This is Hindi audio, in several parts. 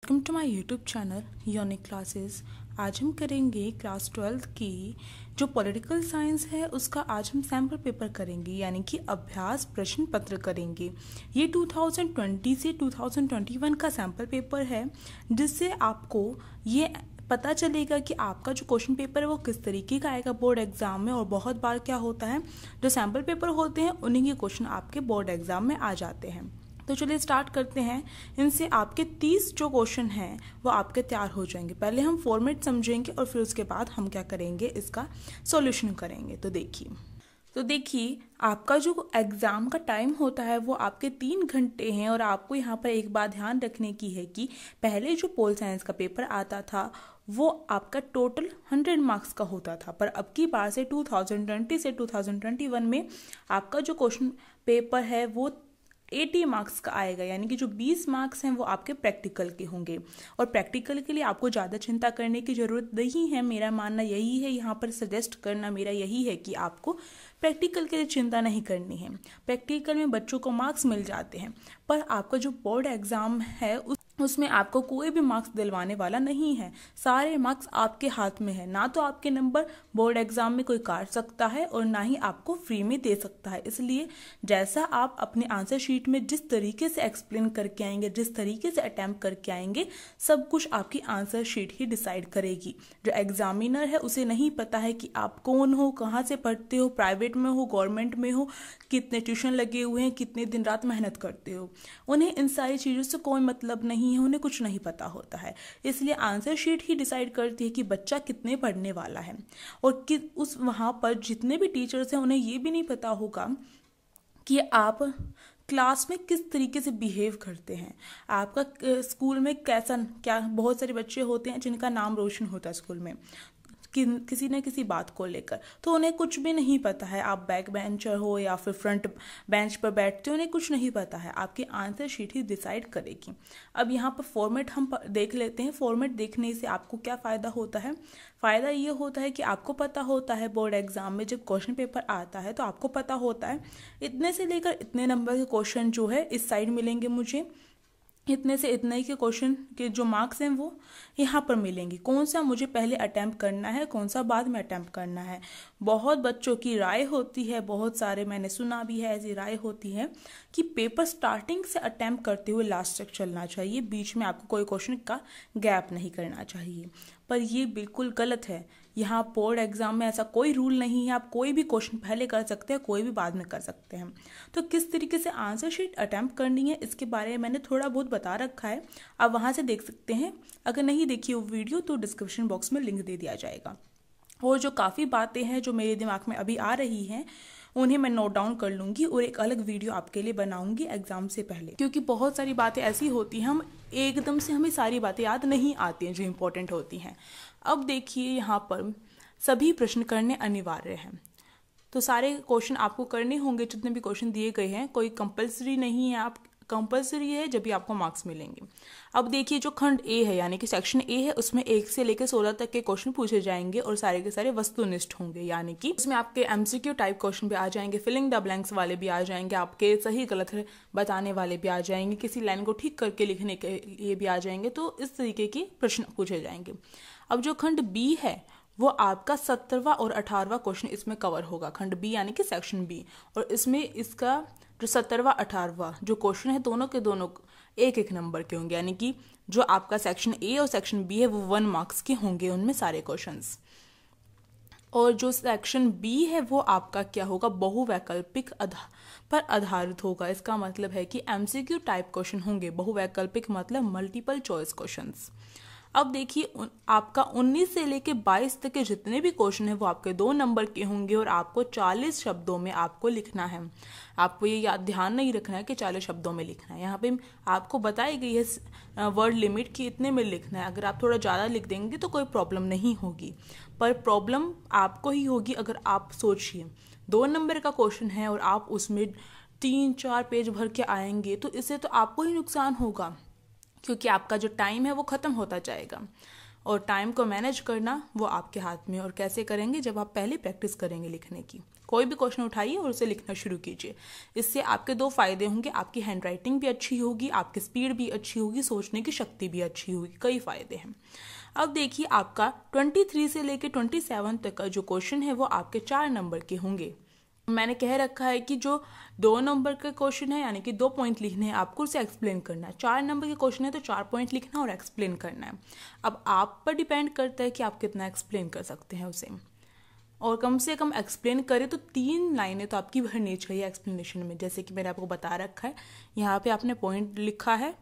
Welcome to my YouTube channel unique classes. आज हम करेंगे क्लास 12 की जो पॉलिटिकल साइंस है उसका आज हम सैम्पल पेपर करेंगे, यानी कि अभ्यास प्रश्न पत्र करेंगे। ये 2020 से 2021 का सैम्पल पेपर है, जिससे आपको ये पता चलेगा कि आपका जो क्वेश्चन पेपर है वो किस तरीके का आएगा बोर्ड एग्जाम में। और बहुत बार क्या होता है, जो सैम्पल पेपर होते हैं उन्हीं के क्वेश्चन आपके बोर्ड एग्जाम में आ जाते हैं। तो चलिए स्टार्ट करते हैं। इनसे आपके 30 जो क्वेश्चन हैं वो आपके तैयार हो जाएंगे। पहले हम फॉर्मेट समझेंगे और फिर उसके बाद हम क्या करेंगे, इसका सॉल्यूशन करेंगे। तो देखिए आपका जो एग्ज़ाम का टाइम होता है वो आपके 3 घंटे हैं। और आपको यहाँ पर एक बात ध्यान रखने की है कि पहले जो पोल साइंस का पेपर आता था वो आपका टोटल 100 मार्क्स का होता था, पर अब की बार से 2020 से 2021 में आपका जो क्वेश्चन पेपर है वो 80 मार्क्स का आएगा, यानी कि जो 20 मार्क्स हैं वो आपके प्रैक्टिकल के होंगे। और प्रैक्टिकल के लिए आपको ज़्यादा चिंता करने की ज़रूरत नहीं है। मेरा मानना यही है, यहाँ पर सजेस्ट करना मेरा यही है कि आपको प्रैक्टिकल के लिए चिंता नहीं करनी है। प्रैक्टिकल में बच्चों को मार्क्स मिल जाते हैं, पर आपका जो बोर्ड एग्ज़ाम है उसमें आपको कोई भी मार्क्स दिलवाने वाला नहीं है। सारे मार्क्स आपके हाथ में है। ना तो आपके नंबर बोर्ड एग्जाम में कोई काट सकता है और ना ही आपको फ्री में दे सकता है। इसलिए जैसा आप अपने आंसर शीट में जिस तरीके से एक्सप्लेन करके आएंगे, जिस तरीके से अटैम्प्ट करके आएंगे, सब कुछ आपकी आंसर शीट ही डिसाइड करेगी। जो एग्जामिनर है उसे नहीं पता है कि आप कौन हो, कहाँ से पढ़ते हो, प्राइवेट में हो, गवर्नमेंट में हो, कितने ट्यूशन लगे हुए हैं, कितने दिन रात मेहनत करते हो। उन्हें इन सारी चीज़ों से कोई मतलब नहीं है, उन्हें कुछ नहीं पता होता है। इसलिए आंसर शीट ही डिसाइड करती है कि बच्चा कितने पढ़ने वाला है। और कि उस वहाँ पर जितने भी टीचर्स हैं उन्हें ये भी नहीं पता होगा कि आप क्लास में किस तरीके से बिहेव करते हैं, आपका स्कूल में कैसा क्या। बहुत सारे बच्चे होते हैं जिनका नाम रोशन होता है स्कूल में किसी न किसी बात को लेकर, तो उन्हें कुछ भी नहीं पता है। आप बैक बेंचर हो या फिर फ्रंट बेंच पर बैठते हो, उन्हें कुछ नहीं पता है। आपकी आंसर शीट ही डिसाइड करेगी। अब यहाँ पर फॉर्मेट हम देख लेते हैं। फॉर्मेट देखने से आपको क्या फ़ायदा होता है? फ़ायदा ये होता है कि आपको पता होता है बोर्ड एग्जाम में जब क्वेश्चन पेपर आता है तो आपको पता होता है इतने से लेकर इतने नंबर के क्वेश्चन जो है इस साइड मिलेंगे मुझे, इतने से इतने के क्वेश्चन के जो मार्क्स हैं वो यहाँ पर मिलेंगे। कौन सा मुझे पहले अटैम्प्ट करना है, कौन सा बाद में अटैम्प्ट करना है। बहुत बच्चों की राय होती है, बहुत सारे मैंने सुना भी है ऐसी राय होती है कि पेपर स्टार्टिंग से अटैम्प्ट करते हुए लास्ट तक चलना चाहिए, बीच में आपको कोई क्वेश्चन का गैप नहीं करना चाहिए। पर ये बिल्कुल गलत है। यहाँ बोर्ड एग्जाम में ऐसा कोई रूल नहीं है। आप कोई भी क्वेश्चन पहले कर सकते हैं, कोई भी बाद में कर सकते हैं। तो किस तरीके से आंसर शीट अटैम्प्ट करनी है इसके बारे में मैंने थोड़ा बहुत बता रखा है, आप वहाँ से देख सकते हैं। अगर नहीं देखी वो वीडियो तो डिस्क्रिप्शन बॉक्स में लिंक दे दिया जाएगा। और जो काफ़ी बातें हैं जो मेरे दिमाग में अभी आ रही हैं उन्हें मैं नोट डाउन कर लूँगी और एक अलग वीडियो आपके लिए बनाऊंगी एग्जाम से पहले, क्योंकि बहुत सारी बातें ऐसी होती हैं हम एकदम से हमें सारी बातें याद नहीं आती हैं जो इम्पोर्टेंट होती हैं। अब देखिए यहाँ पर सभी प्रश्न करने अनिवार्य हैं, तो सारे क्वेश्चन आपको करने होंगे जितने भी क्वेश्चन दिए गए हैं। कोई कंपलसरी नहीं है, आप कंपलसरी है जब भी आपको मार्क्स मिलेंगे। अब देखिए जो खंड ए है यानी कि सेक्शन ए है उसमें 1 से लेकर 16 तक के क्वेश्चन पूछे जाएंगे और सारे के सारे वस्तुनिष्ठ होंगे, यानी कि उसमें आपके एमसीक्यू टाइप क्वेश्चन भी आ जाएंगे, फिलिंग द ब्लैंक्स वाले भी आ जाएंगे, आपके सही गलत बताने वाले भी आ जाएंगे, किसी लाइन को ठीक करके लिखने के लिए भी आ जाएंगे। तो इस तरीके के प्रश्न पूछे जाएंगे। अब जो खंड बी है वो आपका 17वां और 18वां क्वेश्चन इसमें कवर होगा। खंड बी यानी कि सेक्शन बी, और इसमें इसका जो 17वां 18वां जो क्वेश्चन है दोनों के दोनों 1-1 नंबर के होंगे, यानी कि जो आपका सेक्शन ए और सेक्शन बी है वो 1 मार्क्स के होंगे उनमें सारे क्वेश्चंस। और जो सेक्शन बी है वो आपका क्या होगा, बहुवैकल्पिक पर आधारित होगा। इसका मतलब है कि एमसीक्यू टाइप क्वेश्चन होंगे। बहुवैकल्पिक मतलब मल्टीपल चॉइस क्वेश्चंस। अब देखिए आपका 19 से लेके 22 तक के जितने भी क्वेश्चन है वो आपके 2 नंबर के होंगे और आपको 40 शब्दों में आपको लिखना है। आपको ये याद ध्यान नहीं रखना है कि 40 शब्दों में लिखना है। यहाँ पे आपको बताई गई है वर्ड लिमिट कि इतने में लिखना है। अगर आप थोड़ा ज़्यादा लिख देंगे तो कोई प्रॉब्लम नहीं होगी, पर प्रॉब्लम आपको ही होगी अगर आप सोचिए 2 नंबर का क्वेश्चन है और आप उसमें 3-4 पेज भर के आएंगे तो इससे तो आपको ही नुकसान होगा, क्योंकि आपका जो टाइम है वो ख़त्म होता जाएगा। और टाइम को मैनेज करना वो आपके हाथ में। और कैसे करेंगे, जब आप पहले प्रैक्टिस करेंगे लिखने की, कोई भी क्वेश्चन उठाइए और उसे लिखना शुरू कीजिए। इससे आपके दो फायदे होंगे, आपकी हैंडराइटिंग भी अच्छी होगी, आपकी स्पीड भी अच्छी होगी, सोचने की शक्ति भी अच्छी होगी, कई फायदे हैं। अब देखिए आपका 23 से लेकर 27 तक का जो क्वेश्चन है वो आपके 4 नंबर के होंगे। मैंने कह रखा है कि जो 2 नंबर का क्वेश्चन है यानी कि 2 पॉइंट लिखने हैं, आपको उसे एक्सप्लेन करना है। 4 नंबर के क्वेश्चन है तो 4 पॉइंट लिखना और एक्सप्लेन करना है। अब आप पर डिपेंड करता है कि आप कितना एक्सप्लेन कर सकते हैं उसे, और कम से कम एक्सप्लेन करें तो 3 लाइनें तो आपकी भरनी चाहिए एक्सप्लेनेशन में। जैसे कि मैंने आपको बता रखा है, यहाँ पे आपने पॉइंट लिखा है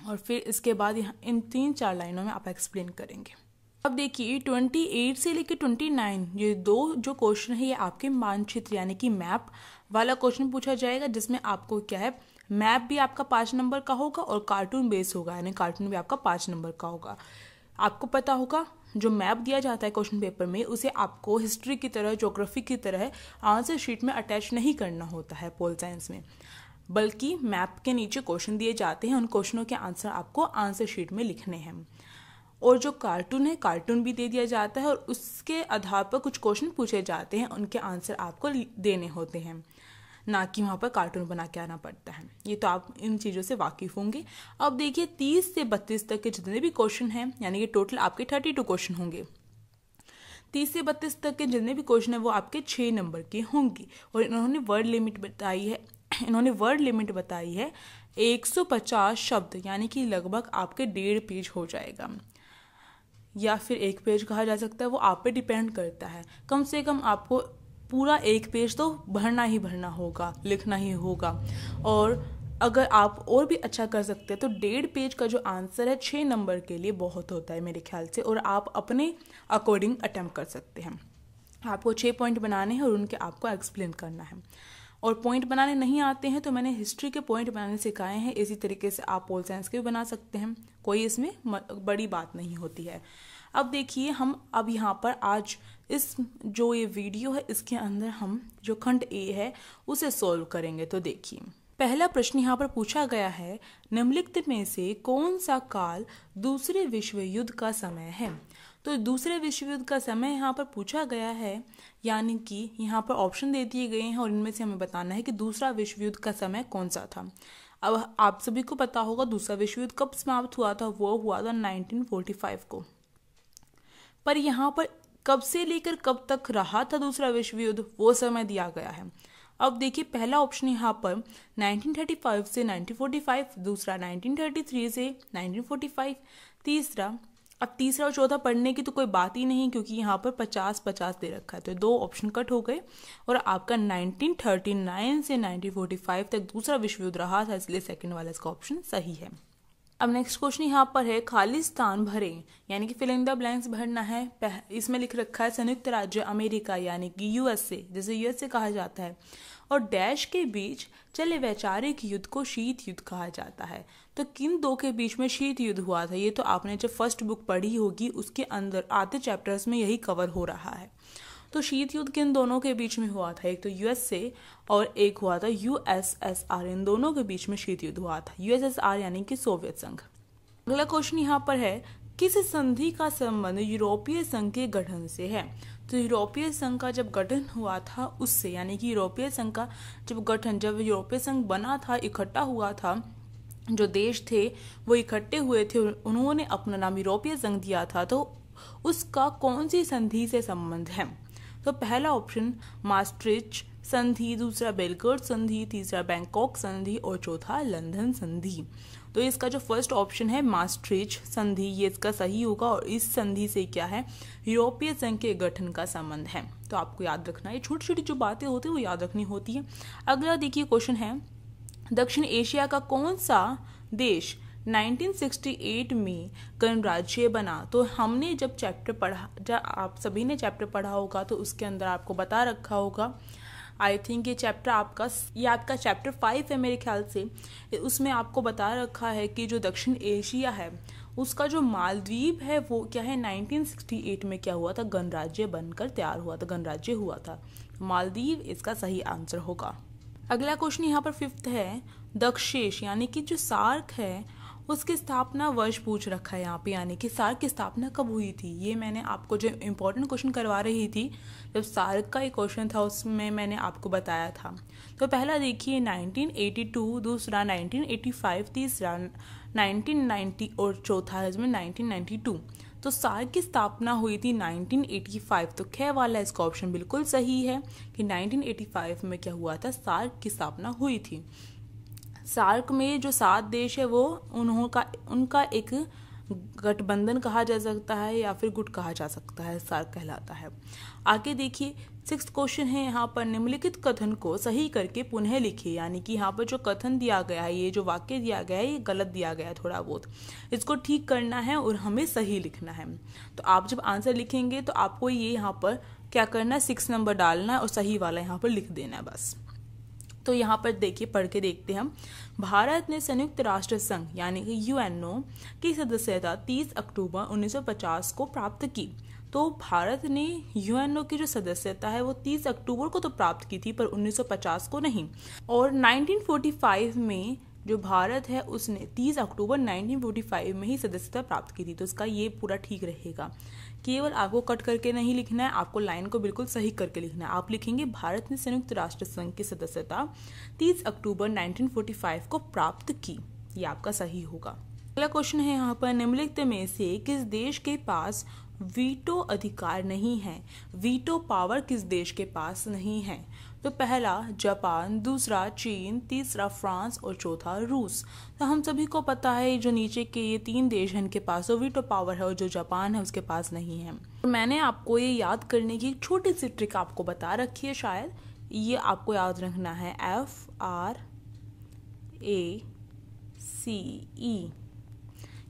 और फिर इसके बाद यहाँ इन 3-4 लाइनों में आप एक्सप्लेन करेंगे। अब देखिए 28 से लेकर 29 ये 2 जो क्वेश्चन है ये आपके मानचित्र यानी कि मैप वाला क्वेश्चन पूछा जाएगा, जिसमें आपको क्या है, मैप भी आपका 5 नंबर का होगा और कार्टून बेस होगा, यानी कार्टून भी आपका 5 नंबर का होगा। आपको पता होगा जो मैप दिया जाता है क्वेश्चन पेपर में, उसे आपको हिस्ट्री की तरह, ज्योग्राफी की तरह आंसर शीट में अटैच नहीं करना होता है पोल साइंस में, बल्कि मैप के नीचे क्वेश्चन दिए जाते हैं, उन क्वेश्चनों के आंसर आपको आंसर शीट में लिखने हैं। और जो कार्टून है, कार्टून भी दे दिया जाता है और उसके आधार पर कुछ क्वेश्चन पूछे जाते हैं, उनके आंसर आपको देने होते हैं, ना कि वहाँ पर कार्टून बना के आना पड़ता है। ये तो आप इन चीज़ों से वाकिफ होंगे। अब देखिए 30 से 32 तक के जितने भी क्वेश्चन हैं, यानी कि टोटल आपके 32 क्वेश्चन होंगे। 30 से 32 तक के जितने भी क्वेश्चन है वो आपके 6 नंबर के होंगे। और इन्होंने वर्ड लिमिट बताई है 150 शब्द, यानी कि लगभग आपके 1.5 पेज हो जाएगा, या फिर 1 पेज कहा जा सकता है, वो आप पे डिपेंड करता है। कम से कम आपको पूरा 1 पेज तो भरना ही भरना होगा, लिखना ही होगा। और अगर आप और भी अच्छा कर सकते हैं तो 1.5 पेज का जो आंसर है 6 नंबर के लिए बहुत होता है मेरे ख्याल से, और आप अपने अकॉर्डिंग अटेम्प्ट कर सकते हैं। आपको 6 पॉइंट बनाने हैं और उनके आपको एक्सप्लेन करना है। और पॉइंट बनाने नहीं आते हैं तो मैंने हिस्ट्री के पॉइंट बनाने सिखाए हैं, इसी तरीके से आप पोल साइंस के भी बना सकते हैं, कोई इसमें बड़ी बात नहीं होती है। अब देखिए हम अब यहाँ पर आज इस जो ये वीडियो है इसके अंदर हम जो खंड ए है उसे सॉल्व करेंगे। तो देखिए पहला प्रश्न यहाँ पर पूछा गया है, निम्नलिखित में से कौन सा काल दूसरे विश्व युद्ध का समय है। तो दूसरे विश्व युद्ध का समय यहाँ पर पूछा गया है, यानी कि यहाँ पर ऑप्शन दे दिए गए हैं और इनमें से हमें बताना है कि दूसरा विश्व युद्ध का समय कौन सा था। अब आप सभी को पता होगा दूसरा विश्व युद्ध कब समाप्त हुआ था, वो हुआ था 1945 को। पर यहाँ पर कब से लेकर कब तक रहा था दूसरा विश्व युद्ध, वो समय दिया गया है। अब देखिए पहला ऑप्शन यहाँ पर 1935 से 1945, दूसरा 1933 से 1945, तीसरा और चौथा पढ़ने की तो कोई बात ही नहीं, क्योंकि यहाँ पर 50-50 दे रखा है, तो 2 ऑप्शन कट हो गए और आपका 1939 से 1945 तक दूसरा विश्व युद्ध रहा था, इसलिए सेकंड वाला इसका ऑप्शन सही है। अब नेक्स्ट क्वेश्चन यहाँ पर है, खाली स्थान भरें, यानी कि फिल इन द ब्लैंक्स भरना है। इसमें लिख रखा है संयुक्त राज्य अमेरिका, यानी कि यूएसए, जैसे यूएसए कहा जाता है, और डैश के बीच चले वैचारिक युद्ध को शीत युद्ध कहा जाता है। तो किन 2 के बीच में शीत युद्ध हुआ था, ये तो आपने जब फर्स्ट बुक पढ़ी होगी उसके अंदर आधे चैप्टर्स में यही कवर हो रहा है। तो शीत युद्ध किन दोनों के बीच में हुआ था, एक तो यूएसए और एक हुआ था यूएसएसआर, इन दोनों के बीच में शीत युद्ध हुआ था, यूएसएसआर यानी कि सोवियत संघ। अगला क्वेश्चन यहाँ पर है, किस संधि का संबंध यूरोपीय संघ के गठन से है। तो यूरोपीय संघ का जब गठन हुआ था उससे, यानी कि यूरोपीय संघ का जब यूरोपीय संघ बना था, इकट्ठा हुआ था, जो देश थे वो इकट्ठे हुए थे, उन्होंने अपना नाम यूरोपीय संघ दिया था, तो उसका कौन सी संधि से संबंध है। तो पहला ऑप्शन मास्ट्रिच संधि, दूसरा बेलग्रेड संधि, तीसरा बैंकॉक संधि और चौथा लंदन संधि। तो इसका जो फर्स्ट ऑप्शन है मास्ट्रिच संधि, ये इसका सही होगा, और इस संधि से क्या है, यूरोपीय संघ के गठन का संबंध है। तो आपको याद रखना है, छोटी छोटी जो बातें होती है वो याद रखनी होती है। अगला देखिए क्वेश्चन है, दक्षिण एशिया का कौन सा देश 1968 में गणराज्य बना। तो हमने जब चैप्टर पढ़ा, जब आप सभी ने चैप्टर पढ़ा होगा तो उसके अंदर आपको बता रखा होगा, आई थिंक ये आपका चैप्टर 5 है मेरे ख्याल से, उसमें आपको बता रखा है कि जो दक्षिण एशिया है उसका जो मालदीव है वो क्या है 1968 में क्या हुआ था, गणराज्य बनकर तैयार हुआ था, गणराज्य हुआ था। मालदीव इसका सही आंसर होगा। अगला क्वेश्चन यहाँ पर 5th है, दक्षेश यानी कि जो सार्क है उसकी स्थापना वर्ष पूछ रखा है यहाँ पे, यानी कि सार्क की स्थापना कब हुई थी। ये मैंने आपको जो इम्पोर्टेंट क्वेश्चन करवा रही थी, जब सार्क का एक क्वेश्चन था उसमें मैंने आपको बताया था। तो पहला देखिए 1982, दूसरा 1985, तीसरा 1990 और चौथा है इसमें 1992। तो सार्क की स्थापना हुई थी 1985। तो ख वाला इसका ऑप्शन बिल्कुल सही है कि 1985 में क्या हुआ था, सार्क की स्थापना हुई थी। सार्क में जो 7 देश है वो उनका एक गठबंधन कहा जा सकता है या फिर गुट कहा जा सकता है, सार्क कहलाता है। आगे देखिए 6th क्वेश्चन है यहाँ पर, निम्नलिखित कथन को सही करके पुनः लिखिए। यानी कि यहाँ पर जो कथन दिया गया है, ये जो वाक्य दिया गया है, ये गलत दिया गया है थोड़ा बहुत, इसको ठीक करना है और हमें सही लिखना है। तो आप जब आंसर लिखेंगे तो आपको ये यहाँ पर क्या करना है, 6 नंबर डालना है और सही वाला यहाँ पर लिख देना है बस। तो यहाँ पर देखिए, पढ़ के देखते हैं हम। भारत ने संयुक्त राष्ट्र संघ यानी कि यूएनओ की सदस्यता 30 अक्टूबर 1950 को प्राप्त की। तो भारत ने यूएनओ की जो सदस्यता है वो 30 अक्टूबर को तो प्राप्त की थी, पर 1950 को नहीं। और 1945 में जो भारत है उसने 30 अक्टूबर 1945 में ही सदस्यता प्राप्त की थी। तो इसका ये पूरा ठीक रहेगा। केवल आपको कट करके नहीं लिखना है, आपको लाइन को बिल्कुल सही करके लिखना है। आप लिखेंगे भारत ने संयुक्त राष्ट्र संघ की सदस्यता 30 अक्टूबर 1945 को प्राप्त की, ये आपका सही होगा। अगला क्वेश्चन है यहाँ पर, निम्नलिखित में से किस देश के पास वीटो अधिकार नहीं है। वीटो पावर किस देश के पास नहीं है। तो पहला जापान, दूसरा चीन, तीसरा फ्रांस और चौथा रूस। तो हम सभी को पता है जो नीचे के ये 3 देश हैं इनके पास तो वीटो पावर है और जो जापान है उसके पास नहीं है। तो मैंने आपको ये याद करने की एक छोटी सी ट्रिक आपको बता रखी है, शायद ये आपको याद रखना है। FRACE,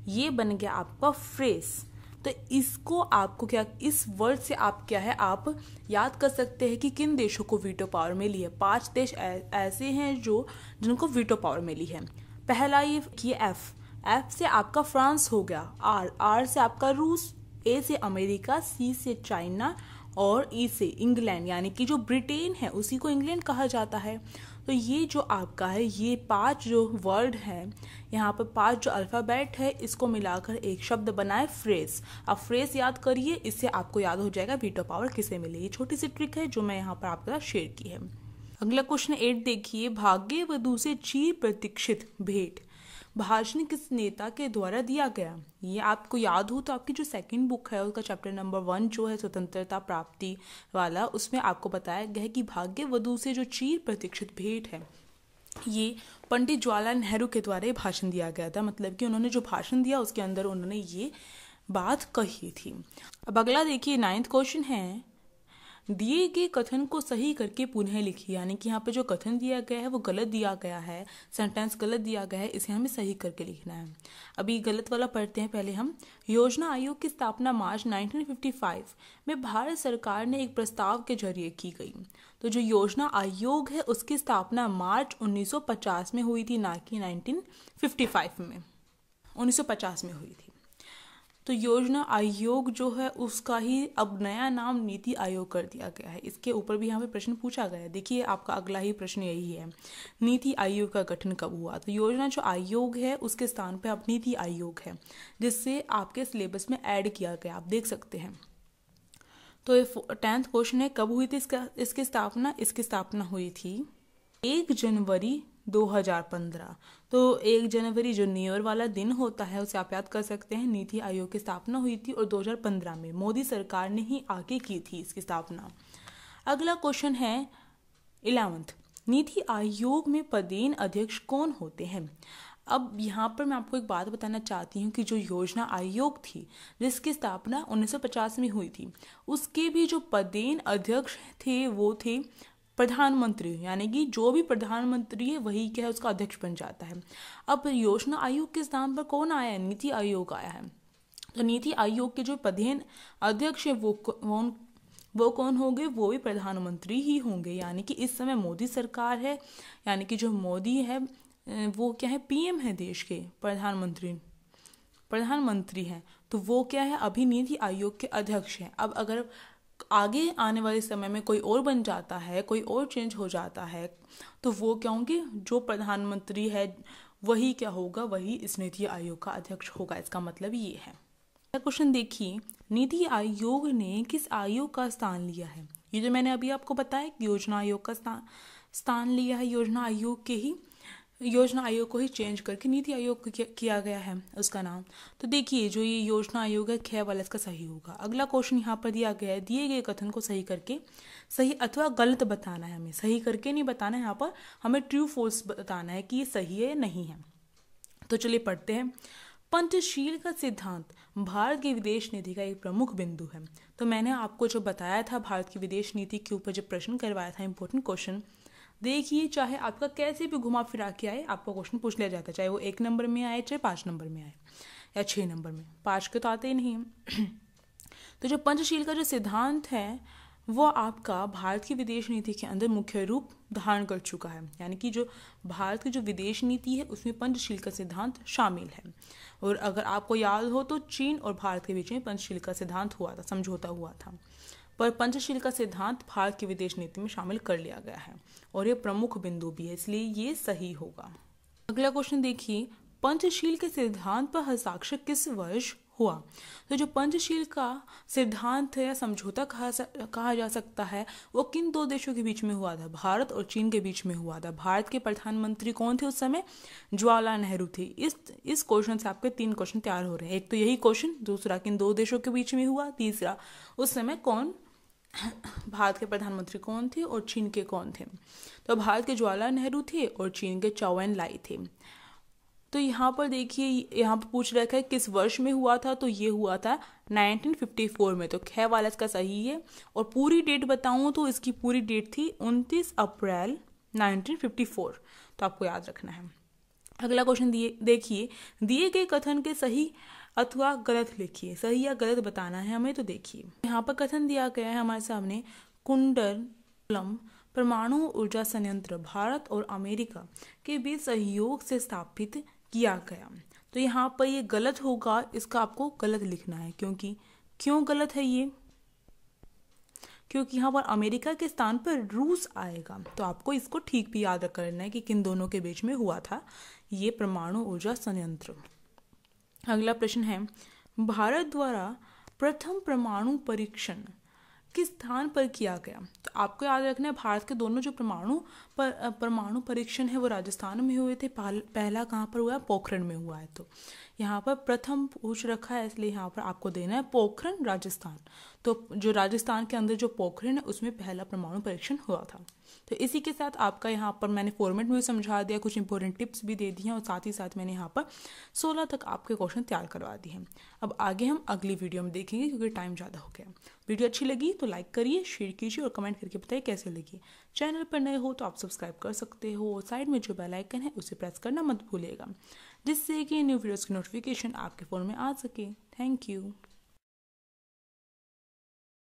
ये बन गया आपका फ्रेस। तो इसको आपको क्या, इस वर्ड से आप क्या है, आप याद कर सकते हैं कि किन देशों को वीटो पावर मिली है। 5 देश ऐसे हैं जिनको वीटो पावर मिली है। पहला ये एफ से आपका फ्रांस हो गया, आर से आपका रूस, ए से अमेरिका, सी से चाइना और ई से इंग्लैंड, यानी कि जो ब्रिटेन है उसी को इंग्लैंड कहा जाता है। तो ये जो आपका है, ये 5 जो वर्ड है यहाँ पर, 5 जो अल्फ़ाबेट है, इसको मिलाकर एक शब्द बनाए फ्रेस। आप फ्रेस याद करिए, इससे आपको याद हो जाएगा वीटो पावर किसे मिली। ये छोटी सी ट्रिक है जो मैं यहाँ पर आपके साथ शेयर की है। अगला क्वेश्चन 8 देखिए, भाग्य वधू से चिर प्रतीक्षित भेंट भाषण किस नेता के द्वारा दिया गया। ये आपको याद हो तो आपकी जो 2nd बुक है उसका चैप्टर नंबर 1 जो है स्वतंत्रता प्राप्ति वाला, उसमें आपको बताया गया है कि भाग्य वधू से जो चिर प्रतीक्षित भेंट है, ये पंडित जवाहरलाल नेहरू के द्वारा भाषण दिया गया था। मतलब कि उन्होंने जो भाषण दिया उसके अंदर उन्होंने ये बात कही थी। अब अगला देखिए 9th क्वेश्चन है, दिए गए कथन को सही करके पुनः लिखिए। यानी कि यहाँ पे जो कथन दिया गया है वो गलत दिया गया है, सेंटेंस गलत दिया गया है, इसे हमें सही करके लिखना है। अभी गलत वाला पढ़ते हैं पहले हम। योजना आयोग की स्थापना मार्च 1955 में भारत सरकार ने एक प्रस्ताव के जरिए की गई। तो जो योजना आयोग है उसकी स्थापना मार्च 1950 में हुई थी, ना कि 1955 में, 1950 में हुई थी। तो योजना आयोग जो है उसका ही अब नया नाम नीति आयोग कर दिया गया है। इसके ऊपर भी यहाँ पे प्रश्न पूछा गया है। देखिए आपका अगला ही प्रश्न यही है, नीति आयोग का गठन कब हुआ। तो योजना जो आयोग है उसके स्थान पे अब नीति आयोग है, जिससे आपके सिलेबस में ऐड किया गया, आप देख सकते हैं। तो 10th क्वेश्चन है, कब हुई थी इसकी स्थापना। इसकी स्थापना हुई थी 1 जनवरी 2015। तो 1 जनवरी जो न्यू ईयर वाला दिन होता है उसे आप याद कर सकते हैं। नीति आयोग की स्थापना हुई थी और 2015 में मोदी सरकार ने ही आगे की थी इसकी स्थापना। अगला क्वेश्चन है 11th, नीति आयोग में पदेन अध्यक्ष कौन होते हैं। अब यहाँ पर मैं आपको एक बात बताना चाहती हूँ कि जो योजना आयोग थी जिसकी स्थापना 1950 में हुई थी, उसके भी जो पदेन अध्यक्ष थे वो थे प्रधानमंत्री। यानी कि जो भी प्रधानमंत्री है वही क्या है, उसका अध्यक्ष बन जाता है। अब योजना आयोग के स्थान पर कौन आया है, नीति आयोग आया है। तो नीति आयोग के जो पदेन अध्यक्ष है वो कौन होंगे, वो भी प्रधानमंत्री ही होंगे। यानी कि इस समय मोदी सरकार है, यानी कि जो मोदी है वो क्या है, पीएम है देश के, प्रधानमंत्री हैं। तो वो क्या है, अभी नीति आयोग के अध्यक्ष हैं। अब अगर आगे आने वाले समय में कोई और बन जाता है, कोई और चेंज हो जाता है, तो वो क्या होंगे, जो प्रधानमंत्री है वही क्या होगा, वही इस नीति आयोग का अध्यक्ष होगा। इसका मतलब ये है। अगला क्वेश्चन देखिए, नीति आयोग ने किस आयोग का स्थान लिया है? ये जो मैंने अभी आपको बताया योजना आयोग का स्थान लिया है। योजना आयोग को ही चेंज करके नीति आयोग किया गया है उसका नाम। तो देखिए जो ये योजना आयोग है ख वाला इसका सही होगा। अगला क्वेश्चन यहाँ पर दिया गया है, दिए गए कथन को सही करके सही अथवा गलत बताना है। हमें सही करके नहीं बताना है, यहाँ पर हमें ट्रू फॉल्स बताना है कि ये सही है या नहीं है। तो चलिए पढ़ते हैं। पंचशील का सिद्धांत भारत की विदेश नीति का एक प्रमुख बिंदु है। तो मैंने आपको जो बताया था भारत की विदेश नीति के ऊपर जब प्रश्न करवाया था, इंपॉर्टेंट क्वेश्चन, देखिए चाहे आपका कैसे भी घुमा फिरा के आए आपको क्वेश्चन पूछ लिया जाता है, चाहे वो 1 नंबर में आए, चाहे 5 नंबर में आए या 6 नंबर में। 5 के तो आते ही नहीं। तो जो पंचशील का जो सिद्धांत है वो आपका भारत की विदेश नीति के अंदर मुख्य रूप धारण कर चुका है। यानी कि जो भारत की जो विदेश नीति है उसमें पंचशील का सिद्धांत शामिल है। और अगर आपको याद हो तो चीन और भारत के बीच में पंचशील का सिद्धांत हुआ था, समझौता हुआ था, पर पंचशील का सिद्धांत भारत की विदेश नीति में शामिल कर लिया गया है और ये प्रमुख बिंदु भी है, इसलिए ये सही होगा। अगला क्वेश्चन देखिए, पंचशील के सिद्धांत पर हस्ताक्षर किस वर्ष हुआ? तो जो पंचशील का सिद्धांत है या समझौता कहा जा सकता है वो किन 2 देशों के बीच में हुआ था? भारत और चीन के बीच में हुआ था। भारत के प्रधानमंत्री कौन थे उस समय? जवाहरलाल नेहरू थे। इस क्वेश्चन से आपके 3 क्वेश्चन तैयार हो रहे हैं। एक तो यही क्वेश्चन, दूसरा किन 2 देशों के बीच में हुआ, तीसरा उस समय कौन भारत के प्रधानमंत्री कौन थे और चीन के कौन थे? तो भारत के जवाहरलाल नेहरू थे और चीन के चौ एन लाई थे। तो यहाँ पर देखिए, यहाँ पर पूछ रखा है किस वर्ष में हुआ था, तो ये हुआ था 1954 में। तो ख वाला इसका सही है। और पूरी डेट बताऊँ तो इसकी पूरी डेट थी 29 अप्रैल 1954। तो आपको याद रखना है। अगला क्वेश्चन देखिए, दिए गए कथन के सही अथवा गलत लिखिए। सही या गलत बताना है हमें। तो देखिए यहाँ पर कथन दिया गया है हमारे सामने, कुंडलम परमाणु ऊर्जा संयंत्र भारत और अमेरिका के बीच सहयोग से स्थापित किया गया। तो यहाँ पर ये गलत होगा, इसका आपको गलत लिखना है। क्यों गलत है ये? क्योंकि यहाँ पर अमेरिका के स्थान पर रूस आएगा। तो आपको इसको ठीक भी याद करना है कि किन दोनों के बीच में हुआ था ये परमाणु ऊर्जा संयंत्र। अगला प्रश्न है, भारत द्वारा प्रथम परमाणु परीक्षण किस स्थान पर किया गया? तो आपको याद रखना है भारत के दोनों जो परमाणु परीक्षण है वो राजस्थान में हुए थे। पहला कहाँ पर हुआ है? पोखरण में हुआ है। तो यहाँ पर प्रथम पूछ रखा है, इसलिए यहाँ पर आपको देना है पोखरण राजस्थान। तो जो राजस्थान के अंदर जो पोखरण है उसमें पहला परमाणु परीक्षण हुआ था। तो इसी के साथ आपका यहाँ पर मैंने फॉर्मेट में भी समझा दिया, कुछ इंपॉर्टेंट टिप्स भी दे दी हैं और साथ ही साथ मैंने यहाँ पर 16 तक आपके क्वेश्चन तैयार करवा दिए हैं। अब आगे हम अगली वीडियो में देखेंगे क्योंकि टाइम ज़्यादा हो गया। वीडियो अच्छी लगी तो लाइक करिए, शेयर कीजिए और कमेंट करके बताइए कैसे लगी। चैनल पर नए हो तो आप सब्सक्राइब कर सकते हो। साइड में जो बेल आइकन है उसे प्रेस करना मत भूलिएगा, जिससे कि न्यू वीडियोज़ की नोटिफिकेशन आपके फ़ोन में आ सके। Thank you.